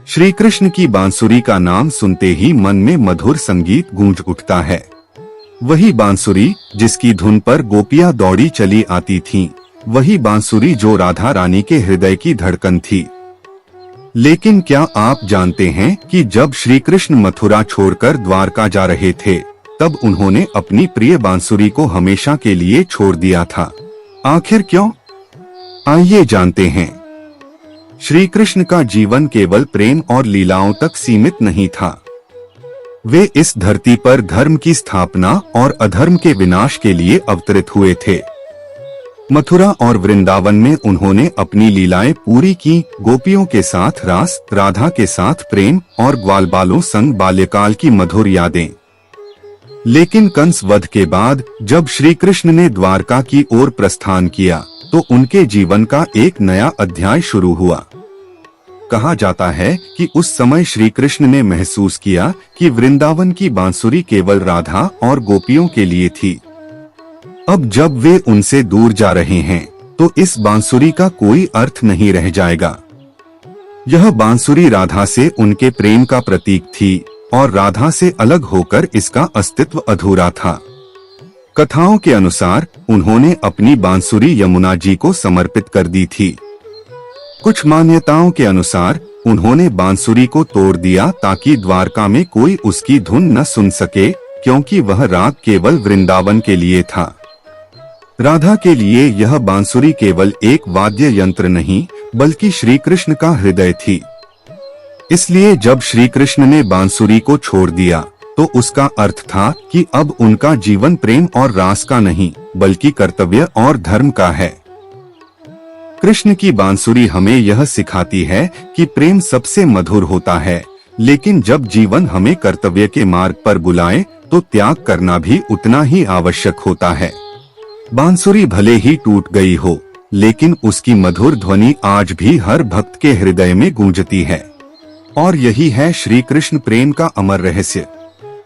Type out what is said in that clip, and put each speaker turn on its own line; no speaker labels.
श्री कृष्ण की बांसुरी का नाम सुनते ही मन में मधुर संगीत गूंज उठता है। वही बांसुरी जिसकी धुन पर गोपियां दौड़ी चली आती थीं, वही बांसुरी जो राधा रानी के हृदय की धड़कन थी। लेकिन क्या आप जानते हैं कि जब श्री कृष्ण मथुरा छोड़कर द्वारका जा रहे थे, तब उन्होंने अपनी प्रिय बांसुरी को हमेशा के लिए छोड़ दिया था। आखिर क्यों? आइए जानते हैं। श्री कृष्ण का जीवन केवल प्रेम और लीलाओं तक सीमित नहीं था। वे इस धरती पर धर्म की स्थापना और अधर्म के विनाश के लिए अवतरित हुए थे। मथुरा और वृंदावन में उन्होंने अपनी लीलाएं पूरी की, गोपियों के साथ रास, राधा के साथ प्रेम और ग्वालबालों संग बाल्यकाल की मधुर यादें। लेकिन कंस वध के बाद जब श्री कृष्ण ने द्वारका की ओर प्रस्थान किया, तो उनके जीवन का एक नया अध्याय शुरू हुआ। कहा जाता है कि उस समय श्री कृष्ण ने महसूस किया कि वृंदावन की बांसुरी केवल राधा और गोपियों के लिए थी। अब जब वे उनसे दूर जा रहे हैं, तो इस बांसुरी का कोई अर्थ नहीं रह जाएगा। यह बांसुरी राधा से उनके प्रेम का प्रतीक थी और राधा से अलग होकर इसका अस्तित्व अधूरा था। कथाओं के अनुसार उन्होंने अपनी बांसुरी यमुना जी को समर्पित कर दी थी। कुछ मान्यताओं के अनुसार उन्होंने बांसुरी को तोड़ दिया ताकि द्वारका में कोई उसकी धुन न सुन सके, क्योंकि वह राग केवल वृंदावन के लिए था। राधा के लिए यह बांसुरी केवल एक वाद्य यंत्र नहीं, बल्कि श्री कृष्ण का हृदय थी। इसलिए जब श्री कृष्ण ने बांसुरी को छोड़ दिया, तो उसका अर्थ था कि अब उनका जीवन प्रेम और रास का नहीं, बल्कि कर्तव्य और धर्म का है। कृष्ण की बांसुरी हमें यह सिखाती है कि प्रेम सबसे मधुर होता है, लेकिन जब जीवन हमें कर्तव्य के मार्ग पर बुलाए, तो त्याग करना भी उतना ही आवश्यक होता है। बांसुरी भले ही टूट गई हो, लेकिन उसकी मधुर ध्वनि आज भी हर भक्त के हृदय में गूंजती है। और यही है श्री कृष्ण प्रेम का अमर रहस्य।